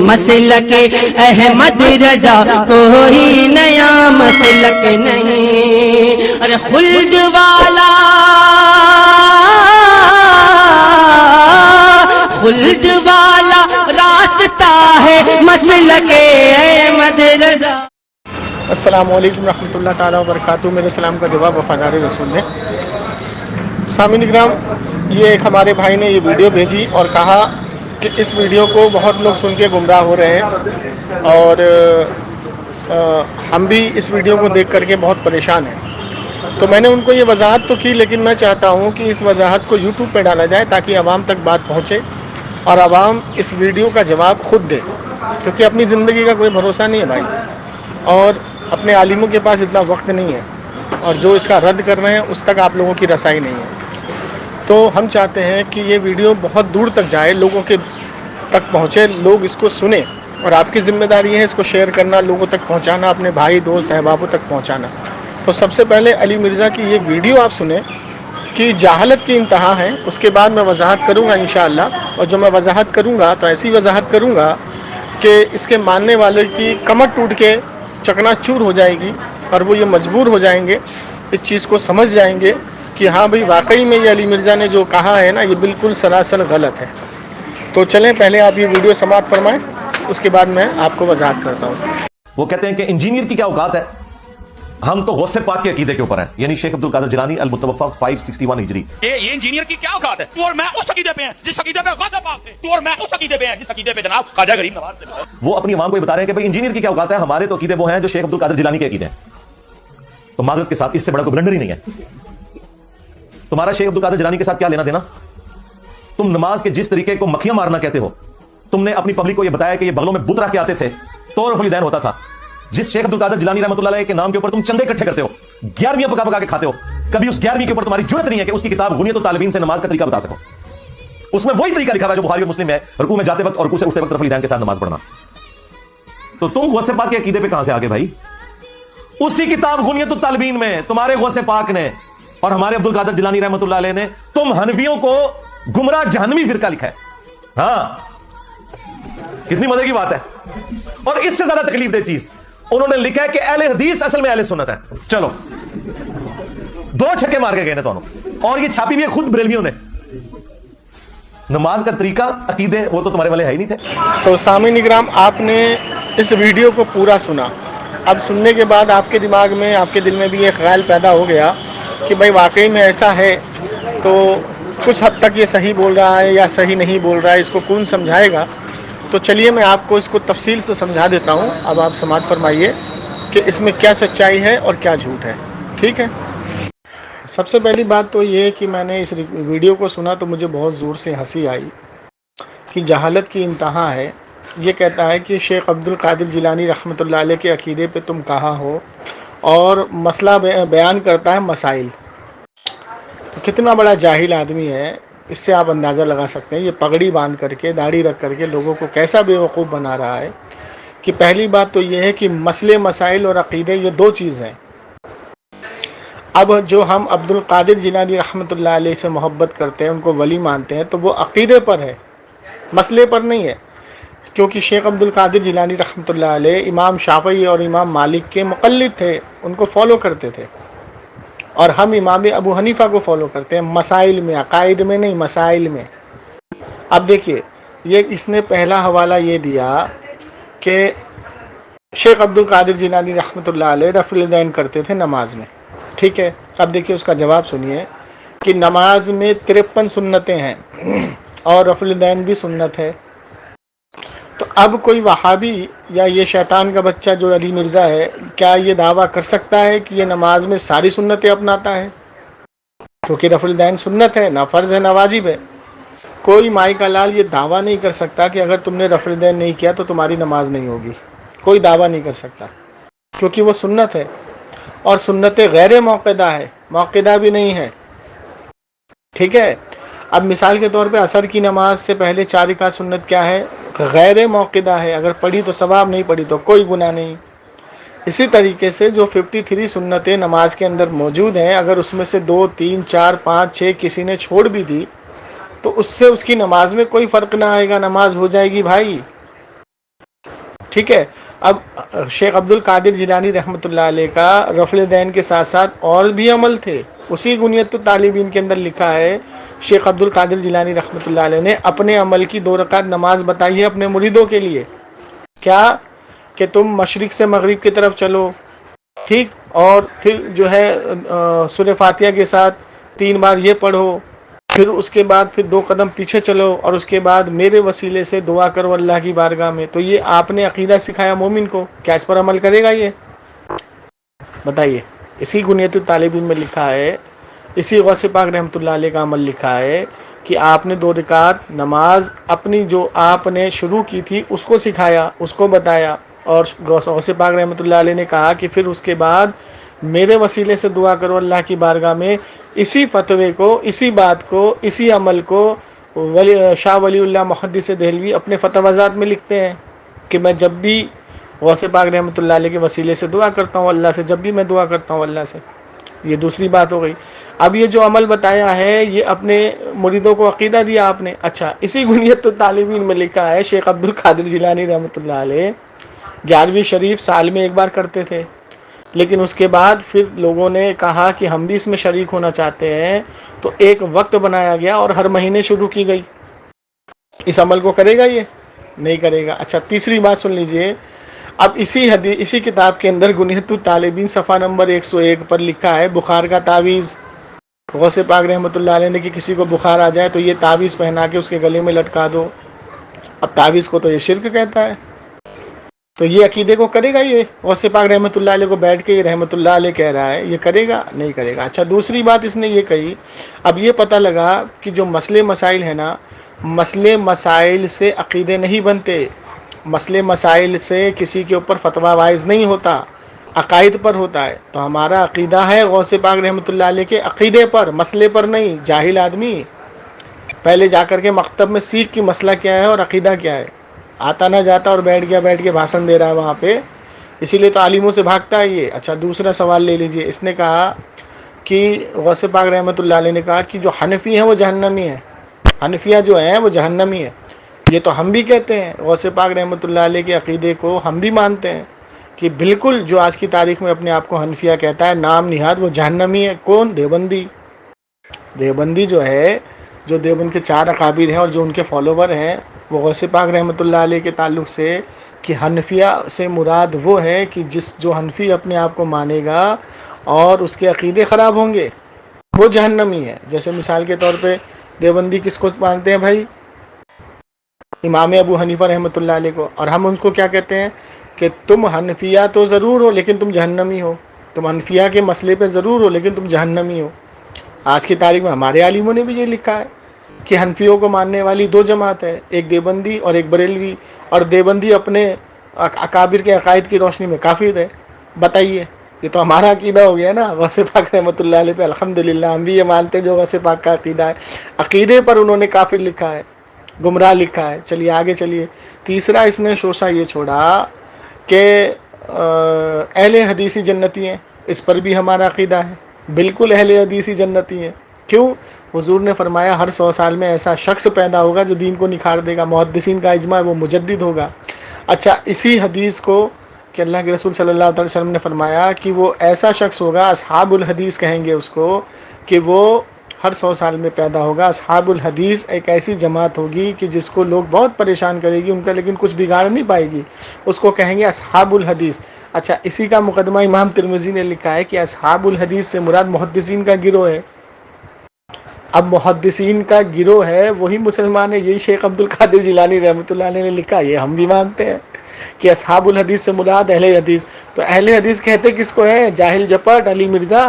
مسلک احمد رضا کوئی نیا مسلک نہیں، ارے خلد والا خلد والا راستہ ہے مسلک احمد رضا۔ السلام علیکم ورحمۃ اللہ تعالیٰ وبرکاتہ۔ میرے سلام کا جواب وفادار رسول نے۔ سامعین اکرام، یہ ایک ہمارے بھائی نے یہ ویڈیو بھیجی اور کہا کہ اس ویڈیو کو بہت لوگ سن کے گمراہ ہو رہے ہیں اور ہم بھی اس ویڈیو کو دیکھ کر کے بہت پریشان ہیں۔ تو میں نے ان کو یہ وضاحت تو کی، لیکن میں چاہتا ہوں کہ اس وضاحت کو یوٹیوب پہ ڈالا جائے تاکہ عوام تک بات پہنچے اور عوام اس ویڈیو کا جواب خود دے، کیونکہ اپنی زندگی کا کوئی بھروسہ نہیں ہے بھائی، اور اپنے عالموں کے پاس اتنا وقت نہیں ہے، اور جو اس کا رد کر رہے ہیں اس تک آپ لوگوں کی رسائی نہیں ہے۔ تو ہم چاہتے ہیں کہ یہ ویڈیو بہت دور تک جائے، لوگوں کے تک پہنچے، لوگ اس کو سنیں، اور آپ کی ذمہ داری ہے اس کو شیئر کرنا، لوگوں تک پہنچانا، اپنے بھائی دوست احبابوں تک پہنچانا۔ تو سب سے پہلے علی مرزا کی یہ ویڈیو آپ سنیں کہ جہالت کی انتہا ہے، اس کے بعد میں وضاحت کروں گا انشاءاللہ، اور جو میں وضاحت کروں گا تو ایسی وضاحت کروں گا کہ اس کے ماننے والے کی کمر ٹوٹ کے چکنا چور ہو جائے گی، اور وہ یہ مجبور ہو جائیں گے، اس چیز کو سمجھ جائیں گے کہ ہاں بھئی واقعی میں یہ علی مرزا نے جو کہا ہے نا یہ بالکل سراسر غلط ہے۔ تو چلیں پہلے آپ یہ ویڈیو سماعت فرمائیں، اس کے بعد میں آپ کو وضاحت کرتا ہوں۔ وہ کہتے ہیں کہ انجینئر کی کیا اوقات ہے، ہم تو غوث پاک کے عقیدے کے اوپر ہیں، یعنی شیخ عبد القادر جیلانی المتوفی 561 ہجری۔ یہ انجینئر کی کیا اوقات ہے؟ تو اور میں اس عقیدے پہ ہیں جس عقیدے پہ غوث پاک تھے، تو اور میں اس عقیدے پہ ہیں جس عقیدے پہ جناب خواجہ غریب نواز تھے۔ وہ اپنی عوام کو یہ بتا رہے ہیں کہ بھائی انجینئر کی کیا اوقات ہے، ہمارے تو عقیدے وہ ہیں جو شیخ عبد القادر جیلانی کے عقیدے ہیں۔ تو معذرت کے ساتھ اس سے بڑا کوئی بلنڈر ہی نہیں ہے۔ تمہارا شیخ عبد القادر جیلانی کے ساتھ کیا لینا دینا؟ تم نماز کے جس طریقے کو مکھیاں مارنا کہتے ہو، تم نے اپنی پبلک کو یہ بتایا کہ یہ بغلوں میں بت رکھ کے آتے تھے تو رفع الیدین ہوتا تھا۔ جس شیخ عبد القادر جیلانی رحمۃ اللہ علیہ کے نام کے اوپر تم چندے اکٹھے کرتے ہو، 11ویں پکا پکا کے کھاتے ہو، کبھی اس 11ویں کے اوپر تمہاری جرت نہیں ہے کہ اس کی کتاب غنیت الطالبین سے نماز کا طریقہ بتا سکو۔ اس میں وہی طریقہ لکھا ہوا ہے جو بخاری اور مسلم میں ہے، رکوع میں جاتے وقت اور رکوع سے اٹھتے وقت رفع الیدین کے ساتھ نماز پڑھنا۔ تو تم غوث پاک کے عقیدے پہ کہاں سے آگے بھائی؟ اسی کتاب غنیت الطالبین میں تمہارے غوث پاک نے اور ہمارے عبد القادر جیلانی رحمۃ اللہ علیہ نے تم حنفیوں کو گمراہ جہنمی فرقہ لکھا ہے۔ ہاں، کتنی مزے کی بات ہے۔ اور اس سے زیادہ تکلیف دہ چیز انہوں نے لکھا ہے کہ اہل حدیث اصل میں اہل سنت ہے۔ چلو، 2 چھکے مار کے گئے دونوں، اور یہ چھاپی بھی ہے خود بریلویوں نے۔ نماز کا طریقہ عقیدے وہ تو تمہارے والے ہے ہی نہیں تھے۔ تو سامعین اکرام، آپ نے اس ویڈیو کو پورا سنا، اب سننے کے بعد آپ کے دماغ میں، آپ کے دل میں بھی یہ خیال پیدا ہو گیا کہ بھائی واقعی میں ایسا ہے، تو کچھ حد تک یہ صحیح بول رہا ہے یا صحیح نہیں بول رہا ہے، اس کو کون سمجھائے گا؟ تو چلیے میں آپ کو اس کو تفصیل سے سمجھا دیتا ہوں۔ اب آپ سماعت فرمائیے کہ اس میں کیا سچائی ہے اور کیا جھوٹ ہے، ٹھیک ہے؟ سب سے پہلی بات تو یہ کہ میں نے اس ویڈیو کو سنا تو مجھے بہت زور سے ہنسی آئی کہ جہالت کی انتہا ہے۔ یہ کہتا ہے کہ شیخ عبد القادر جیلانی رحمۃ اللہ علیہ کے عقیدے پہ تم کہا ہو، اور مسئلہ بیان کرتا ہے مسائل۔ تو کتنا بڑا جاہل آدمی ہے، اس سے آپ اندازہ لگا سکتے ہیں۔ یہ پگڑی باندھ کر کے، داڑھی رکھ کر کے لوگوں کو کیسا بیوقوف بنا رہا ہے کہ پہلی بات تو یہ ہے کہ مسئلے، مسائل اور عقیدے یہ 2 چیز ہیں۔ اب جو ہم عبد القادر جیلانی رحمۃ اللہ علیہ سے محبت کرتے ہیں، ان کو ولی مانتے ہیں، تو وہ عقیدے پر ہے، مسئلے پر نہیں ہے، کیونکہ شیخ عبد القادر جیلانی رحمۃ اللہ علیہ امام شافعی اور امام مالک کے مقلد تھے، ان کو فالو کرتے تھے، اور ہم امام ابو حنیفہ کو فالو کرتے ہیں مسائل میں، عقائد میں نہیں، مسائل میں۔ اب دیکھیے، یہ اس نے پہلا حوالہ یہ دیا کہ شیخ عبد القادر جیلانی رحمۃ اللہ علیہ رفع الیدین کرتے تھے نماز میں، ٹھیک ہے؟ اب دیکھیے اس کا جواب سنیے کہ نماز میں 53 سنتیں ہیں اور رفع الیدین بھی سنت ہے۔ تو اب کوئی وہابی یا یہ شیطان کا بچہ جو علی مرزا ہے، کیا یہ دعویٰ کر سکتا ہے کہ یہ نماز میں ساری سنتیں اپناتا ہے؟ کیونکہ رفع الیدین سنت ہے، نہ فرض ہے نہ واجب ہے۔ کوئی مائی کا لال یہ دعویٰ نہیں کر سکتا کہ اگر تم نے رفع الیدین نہیں کیا تو تمہاری نماز نہیں ہوگی، کوئی دعویٰ نہیں کر سکتا، کیونکہ وہ سنت ہے، اور سنت غیر موقدہ ہے، موقدہ بھی نہیں ہے، ٹھیک ہے؟ اب مثال کے طور پہ عصر کی نماز سے پہلے 4 رکعت سنت کیا ہے؟ غیر موقدہ ہے، اگر پڑھی تو ثواب، نہیں پڑھی تو کوئی گناہ نہیں۔ اسی طریقے سے جو 53 سنتیں نماز کے اندر موجود ہیں، اگر اس میں سے 2، 3، 4، 5، 6 کسی نے چھوڑ بھی دی تو اس سے اس کی نماز میں کوئی فرق نہ آئے گا، نماز ہو جائے گی بھائی۔ ٹھیک ہے. اب شیخ عبد القادر جیلانی رحمۃ اللہ علیہ کا رفع دین کے ساتھ ساتھ اور بھی عمل تھے. اسی غنیت الطالبین کے اندر لکھا ہے شیخ عبد القادر جیلانی رحمۃ اللہ علیہ نے اپنے عمل کی 2 رکعت نماز بتائی ہے اپنے مریدوں کے لیے. کیا کہ تم مشرق سے مغرب کی طرف چلو, ٹھیک, اور پھر جو ہے سورہ فاتحہ کے ساتھ 3 بار یہ پڑھو, پھر اس کے بعد پھر 2 قدم پیچھے چلو, اور اس کے بعد میرے وسیلے سے دعا کرو اللہ کی بارگاہ میں. تو یہ آپ نے عقیدہ سکھایا مومن کو, کیا اس پر عمل کرے گا یہ؟ بتائیے. اسی غنیت الطالبین میں لکھا ہے, اسی غوث پاک رحمۃ اللہ علیہ کا عمل لکھا ہے کہ آپ نے 2 رکعت نماز اپنی جو آپ نے شروع کی تھی اس کو سکھایا, اس کو بتایا, اور غوث پاک رحمۃ اللہ علیہ نے کہا کہ پھر اس کے بعد میرے وسیلے سے دعا کرو اللہ کی بارگاہ میں. اسی فتوے کو, اسی بات کو, اسی عمل کو شاہ ولی اللہ محدث دہلوی اپنے فتاویٰ میں لکھتے ہیں کہ میں جب بھی غوث پاک رحمۃ اللہ علیہ کے وسیلے سے دعا کرتا ہوں اللہ سے, جب بھی میں دعا کرتا ہوں اللہ سے. یہ دوسری بات ہو گئی. اب یہ جو عمل بتایا ہے یہ اپنے مریدوں کو عقیدہ دیا آپ نے. اچھا, اسی غنیت الطالبین میں لکھا ہے شیخ عبد القادر جیلانی رحمۃ اللہ علیہ 11ویں شریف سال میں 1 بار کرتے تھے, لیکن اس کے بعد پھر لوگوں نے کہا کہ ہم بھی اس میں شریک ہونا چاہتے ہیں, تو ایک وقت بنایا گیا اور ہر مہینے شروع کی گئی. اس عمل کو کرے گا یہ؟ نہیں کرے گا. اچھا, تیسری بات سن لیجئے. اب اسی کتاب کے اندر غنیت الطالبین صفحہ نمبر 101 پر لکھا ہے بخار کا تعویذ. غوث پاک رحمۃ اللہ علیہ نے کہ کسی کو بخار آ جائے تو یہ تعویذ پہنا کے اس کے گلے میں لٹکا دو. اب تعویذ کو تو یہ شرک کہتا ہے, تو یہ عقیدے کو کرے گا یہ؟ غوث پاک رحمۃ اللہ علیہ کو بیٹھ کے یہ رحمۃ اللہ علیہ کہہ رہا ہے, یہ کرے گا؟ نہیں کرے گا. اچھا, دوسری بات اس نے یہ کہی, اب یہ پتہ لگا کہ جو مسئلے مسائل ہیں نا, مسئلے مسائل سے عقیدے نہیں بنتے, مسئلے مسائل سے کسی کے اوپر فتویٰ وائز نہیں ہوتا, عقائد پر ہوتا ہے. تو ہمارا عقیدہ ہے غوث پاک رحمۃ اللہ علیہ کے عقیدے پر, مسئلے پر نہیں. جاہل آدمی پہلے جا کر کے مکتب میں سیکھ کہ مسئلہ کیا ہے اور عقیدہ کیا ہے. آتا نہ جاتا اور بیٹھ کے بھاشن دے رہا ہے وہاں پہ, اسی لیے تو عالموں سے بھاگتا ہے یہ. اچھا, دوسرا سوال لے لیجئے. اس نے کہا کہ غوث پاک رحمۃ اللہ علیہ نے کہا کہ جو حنفی ہیں وہ جہنمی ہیں, حنفیہ جو ہیں وہ جہنمی ہیں. یہ تو ہم بھی کہتے ہیں, غوث پاک رحمۃ اللہ علیہ کے عقیدے کو ہم بھی مانتے ہیں کہ بالکل جو آج کی تاریخ میں اپنے آپ کو حنفیہ کہتا ہے نام نہاد وہ جہنمی ہے. کون؟ دیوبندی. دیوبندی جو ہے, جو دیوبند کے 4 اکابر ہیں اور جو ان کے فالوور ہیں, وہ غوث پاک رحمۃ اللہ علیہ کے تعلق سے کہ حنفیہ سے مراد وہ ہے کہ جو حنفی اپنے آپ کو مانے گا اور اس کے عقیدے خراب ہوں گے وہ جہنمی ہے. جیسے مثال کے طور پہ دیوبندی کس کو مانتے ہیں بھائی؟ امام ابو حنیفہ رحمۃ اللہ علیہ کو, اور ہم ان کو کیا کہتے ہیں کہ تم حنفیہ تو ضرور ہو لیکن تم جہنمی ہو, تم حنفیہ کے مسئلے پہ ضرور ہو لیکن تم جہنمی ہو. آج کی تاریخ میں ہمارے عالموں نے بھی یہ لکھا ہے کہ حنفیوں کو ماننے والی 2 جماعت ہے, ایک دیوبندی اور ایک بریلوی, اور دیوبندی اپنے اکابر کے عقائد کی روشنی میں کافر ہے. بتائیے, یہ تو ہمارا عقیدہ ہو گیا نا غوث پاک رحمۃ اللہ علیہ پہ. الحمدللہ ہم بھی یہ مانتے ہیں جو غوث پاک کا عقیدہ ہے. عقیدے پر انہوں نے کافر لکھا ہے, گمراہ لکھا ہے. چلیے آگے چلیے. تیسرا اس نے شوشہ یہ چھوڑا کہ اہل حدیثی جنتی ہیں, اس پر بھی ہمارا عقیدہ ہے. بالکل اہل حدیثی جنتی ہیں. کیوں؟ حضور نے فرمایا ہر 100 سال میں ایسا شخص پیدا ہوگا جو دین کو نکھار دے گا. محدثین کا اجماع ہے وہ مجدد ہوگا. اچھا, اسی حدیث کو کہ اللہ کے رسول صلی اللہ علیہ وسلم نے فرمایا کہ وہ ایسا شخص ہوگا, اصحاب الحدیث کہیں گے اس کو, کہ وہ ہر 100 سال میں پیدا ہوگا. اصحاب الحدیث ایک ایسی جماعت ہوگی کہ جس کو لوگ بہت پریشان کرے گی, ان کا لیکن کچھ بگاڑ نہیں پائے گی, اس کو کہیں گے اصحاب الحدیث. اچھا, اسی کا مقدمہ امام ترمذی نے لکھا ہے کہ اصحاب الحدیث سے مراد محدثین کا گروہ ہے. اب محدثین کا گروہ ہے وہی مسلمان ہے. یہی شیخ عبد القادر جیلانی رحمۃ اللہ علیہ نے لکھا, یہ ہم بھی مانتے ہیں کہ اصحاب الحدیث سے مراد اہل حدیث. تو اہل حدیث کہتے کس کو ہیں؟ جاہل جپٹ, علی مرزا,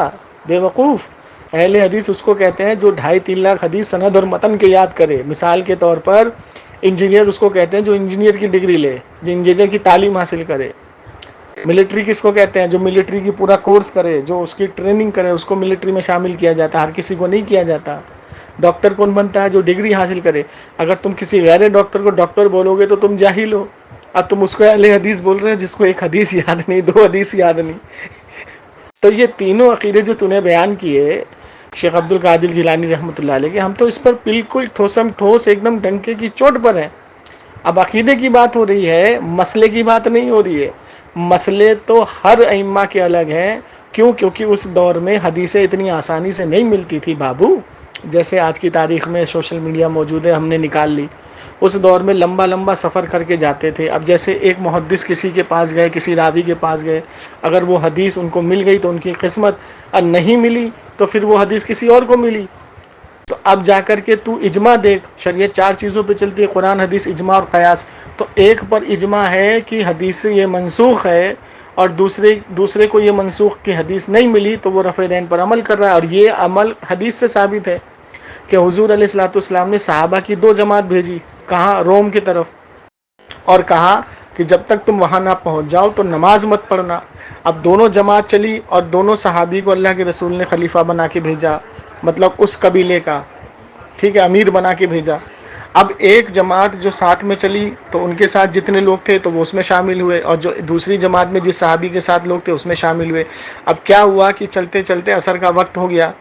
بے وقوف. اہل حدیث اس کو کہتے ہیں جو 2.5-3 لاکھ حدیث سند اور متن کے یاد کرے. مثال کے طور پر انجینئر اس کو کہتے ہیں جو انجینئر کی ڈگری لے, جو انجینئر کی تعلیم حاصل کرے. ملٹری کس کو کہتے ہیں؟ جو ملٹری کی پورا کورس کرے, جو اس کی ٹریننگ کرے, اس کو ملٹری میں شامل کیا جاتا ہے, ہر کسی کو نہیں کیا جاتا. ڈاکٹر کون بنتا ہے؟ جو ڈگری حاصل کرے. اگر تم کسی غیر ڈاکٹر کو ڈاکٹر بولو گے تو تم جاہل ہو. اب تم اس کو اہل حدیث بول رہے ہو جس کو 1 حدیث یاد نہیں, 2 حدیث یاد نہیں. تو یہ تینوں عقیدے جو تم نے بیان کیے شیخ عبد القادر جیلانی رحمۃ اللہ علیہ کے, ہم تو اس پر بالکل ٹھوسم ٹھوس ایک دم ڈنکے کی چوٹ پر ہیں. اب عقیدے کی بات ہو رہی ہے، مسئلے کی بات نہیں ہو رہی ہے. مسئلے تو ہر ائمہ کے الگ ہیں. کیوں؟ کیونکہ اس دور میں حدیثیں اتنی آسانی سے نہیں ملتی تھی بابو. جیسے آج کی تاریخ میں سوشل میڈیا موجود ہے، ہم نے نکال لی. اس دور میں لمبا لمبا سفر کر کے جاتے تھے. اب جیسے ایک محدث کسی کے پاس گئے، کسی راوی کے پاس گئے، اگر وہ حدیث ان کو مل گئی تو ان کی قسمت، اور نہیں ملی تو پھر وہ حدیث کسی اور کو ملی. تو اب جا کر کے تو اجماع دیکھ، شریعت 4 چیزوں پہ چلتی ہے: قرآن، حدیث، اجماع اور قیاس. تو ایک پر اجماع ہے کہ حدیث یہ منسوخ ہے، اور دوسرے کو یہ منسوخ کی حدیث نہیں ملی تو وہ رفع دین پر عمل کر رہا ہے. اور یہ عمل حدیث سے ثابت ہے کہ حضور علیہ الصلوۃ والسلام نے صحابہ کی 2 جماعت بھیجی. کہاں؟ روم کی طرف. اور کہا کہ جب تک تم وہاں نہ پہنچ جاؤ تو نماز مت پڑھنا. اب دونوں جماعت چلی اور دونوں صحابی کو اللہ کے رسول نے خلیفہ بنا کے بھیجا، مطلب اس قبیلے کا، ٹھیک ہے، امیر بنا کے بھیجا. اب ایک جماعت جو ساتھ میں چلی تو ان کے ساتھ جتنے لوگ تھے تو وہ اس میں شامل ہوئے، اور جو دوسری جماعت میں جس صحابی کے ساتھ لوگ تھے اس میں شامل ہوئے. اب کیا ہوا کہ چلتے چلتے عصر کا وقت ہو گیا.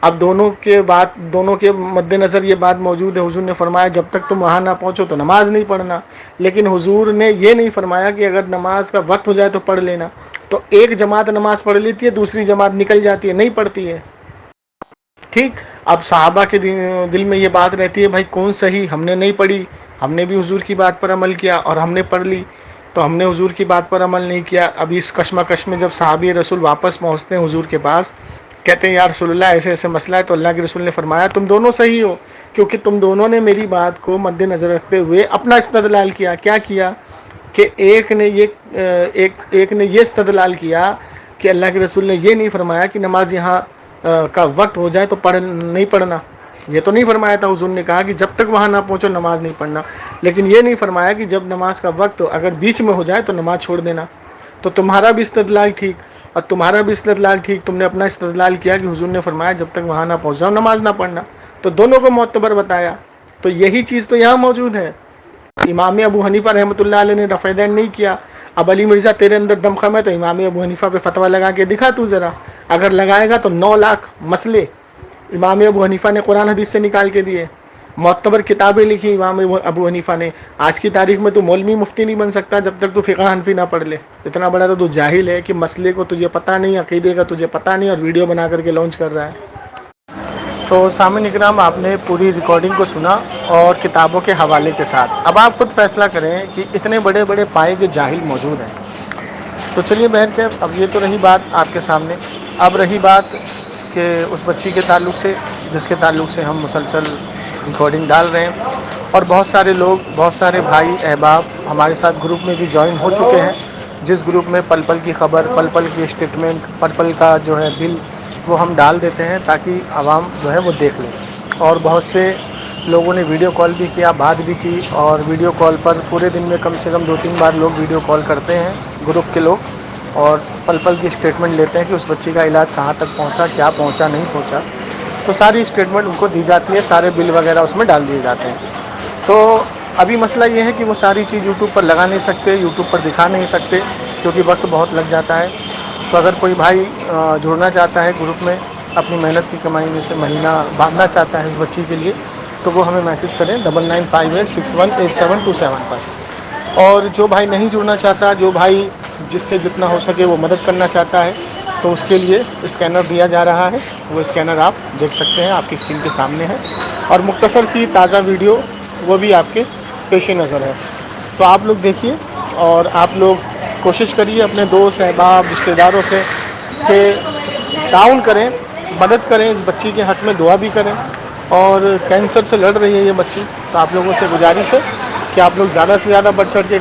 اب دونوں کے مد نظر یہ بات موجود ہے. حضور نے فرمایا جب تک تم وہاں نہ پہنچو تو نماز نہیں پڑھنا. لیکن حضور نے یہ نہیں فرمایا کہ اگر نماز کا وقت ہو جائے تو پڑھ لینا. تو ایک جماعت نماز پڑھ لیتی ہے، دوسری جماعت نکل جاتی ہے، نہیں پڑھتی ہے. ٹھیک. اب صحابہ کے دل میں یہ بات رہتی ہے، بھائی کون صحیح؟ ہم نے نہیں پڑھی، ہم نے بھی حضور کی بات پر عمل کیا، اور ہم نے پڑھ لی تو ہم نے حضور کی بات پر عمل نہیں کیا. اب اس کشمکش میں جب صحابی رسول واپس پہنچتے ہیں حضور کے پاس، کہتے ہیں یا رسول اللہ ایسے ایسے مسئلہ ہے. تو اللہ کے رسول نے فرمایا تم دونوں صحیح ہو، کیونکہ تم دونوں نے میری بات کو مد نظر رکھتے ہوئے اپنا استدلال کیا. کیا کیا؟ کہ ایک نے یہ استدلال کیا کہ اللہ کے رسول نے یہ نہیں فرمایا کہ نماز یہاں کا وقت ہو جائے تو نہیں پڑھنا. یہ تو نہیں فرمایا تھا. حضور نے کہا کہ جب تک وہاں نہ پہنچو نماز نہیں پڑھنا. لیکن یہ نہیں فرمایا کہ جب نماز کا وقت اگر بیچ میں ہو جائے تو نماز چھوڑ دینا. تو تمہارا بھی استدلال ٹھیک اور تمہارا بھی استدلال ٹھیک. تم نے اپنا استدلال کیا کہ حضور نے فرمایا جب تک وہاں نہ پہنچ جاؤ نماز نہ پڑھنا. تو دونوں کو معتبر بتایا. تو یہی چیز تو یہاں موجود ہے. امام ابو حنیفہ رحمۃ اللہ علیہ نے رفع دین نہیں کیا. اب علی مرزا تیرے اندر دم خم ہے تو امام ابو حنیفہ پہ فتویٰ لگا کے دکھا تو ذرا. اگر لگائے گا تو 9 لاکھ مسئلے امام ابو حنیفہ نے قرآن حدیث سے نکال کے دیے. معتبر کتابیں لکھی امام ابو حنیفہ نے. آج کی تاریخ میں تو مولوی مفتی نہیں بن سکتا جب تک تو فقہ حنفی نہ پڑھ لے. اتنا بڑا تو جاہل ہے کہ مسئلے کو تجھے پتہ نہیں، عقیدے کا تجھے پتہ نہیں، اور ویڈیو بنا کر کے لانچ کر رہا ہے. تو سامعین اکرام، آپ نے پوری ریکارڈنگ کو سنا اور کتابوں کے حوالے کے ساتھ. اب آپ خود فیصلہ کریں کہ اتنے بڑے بڑے پائے کے جاہل موجود ہیں. تو چلیے بہرکیف، اب یہ تو رہی بات آپ کے سامنے. اب رہی بات کہ اس بچی کے تعلق سے جس کے تعلق سے ہم مسلسل ریکارڈنگ ڈال رہے ہیں. اور بہت سارے لوگ، بہت سارے بھائی احباب ہمارے ساتھ گروپ میں بھی جوائن ہو چکے ہیں، جس گروپ میں پل پل کی خبر، پل پل کی اسٹیٹمنٹ، پل پل کا جو ہے بل وہ ہم ڈال دیتے ہیں تاکہ عوام جو ہے وہ دیکھ لیں. اور بہت سے لوگوں نے ویڈیو کال بھی کیا، بات بھی کی. اور ویڈیو کال پر پورے دن میں کم سے کم 2-3 بار لوگ ویڈیو کال کرتے ہیں گروپ کے لوگ، اور پل پل کی اسٹیٹمنٹ لیتے ہیں کہ اس بچی کا علاج کہاں تک پہنچا، کیا پہنچا، نہیں پہنچا. تو ساری اسٹیٹمنٹ ان کو دی جاتی ہے، سارے بل وغیرہ اس میں ڈال دیے جاتے ہیں. تو ابھی مسئلہ یہ ہے کہ وہ ساری چیز یوٹیوب پر لگا نہیں سکتے، یوٹیوب پر دکھا نہیں سکتے، کیونکہ وقت بہت لگ جاتا ہے. تو اگر کوئی بھائی جڑنا چاہتا ہے گروپ میں، اپنی محنت کی کمائی میں سے مہینہ باندھنا چاہتا ہے اس بچی کے لیے، تو وہ ہمیں میسج کریں 9958618727 پر. اور جو بھائی نہیں جڑنا چاہتا، جو بھائی جس سے جتنا ہو سکے وہ مدد کرنا چاہتا ہے، تو اس کے لیے اسکینر دیا جا رہا ہے. وہ اسکینر آپ دیکھ سکتے ہیں، آپ کی اسکرین کے سامنے ہے. اور مختصر سی تازہ ویڈیو وہ بھی آپ کے پیش نظر ہے. تو آپ لوگ دیکھیے اور آپ لوگ کوشش کریے اپنے دوست احباب رشتہ داروں سے کہ تعاون کریں، مدد کریں، اس بچی کے حق میں دعا بھی کریں. اور کینسر سے لڑ رہی ہے یہ بچی. تو آپ لوگوں سے گزارش ہے کہ آپ لوگ زیادہ سے زیادہ بڑھ چڑھ کے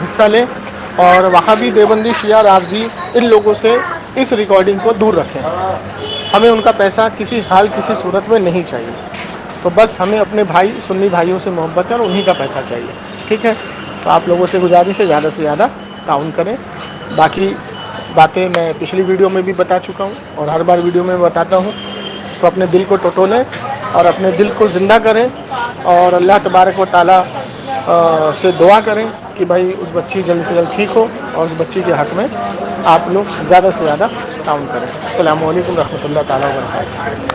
حصہ لیں، اور وہابی دیوبندی شیعہ رافضی ان لوگوں سے اس ریکارڈنگ کو دور رکھیں. ہمیں ان کا پیسہ کسی حال کسی صورت میں نہیں چاہیے. تو بس ہمیں اپنے بھائی سنی بھائیوں سے محبت ہے اور انہی کا پیسہ چاہیے. ٹھیک ہے. تو آپ لوگوں سے گزارش ہے زیادہ سے زیادہ تعاون کریں. باقی باتیں میں پچھلی ویڈیو میں بھی بتا چکا ہوں اور ہر بار ویڈیو میں بتاتا ہوں. تو اپنے دل کو ٹٹولیں اور اپنے دل کو زندہ کریں، اور اللہ تبارک و تعالیٰ سے دعا کریں کہ بھائی اس بچی جلد سے جلد ٹھیک ہو، اور اس بچی کے حق میں آپ لوگ زیادہ سے زیادہ تعاون کریں. السلام علیکم ورحمۃ اللہ تعالیٰ وبرکاتہ.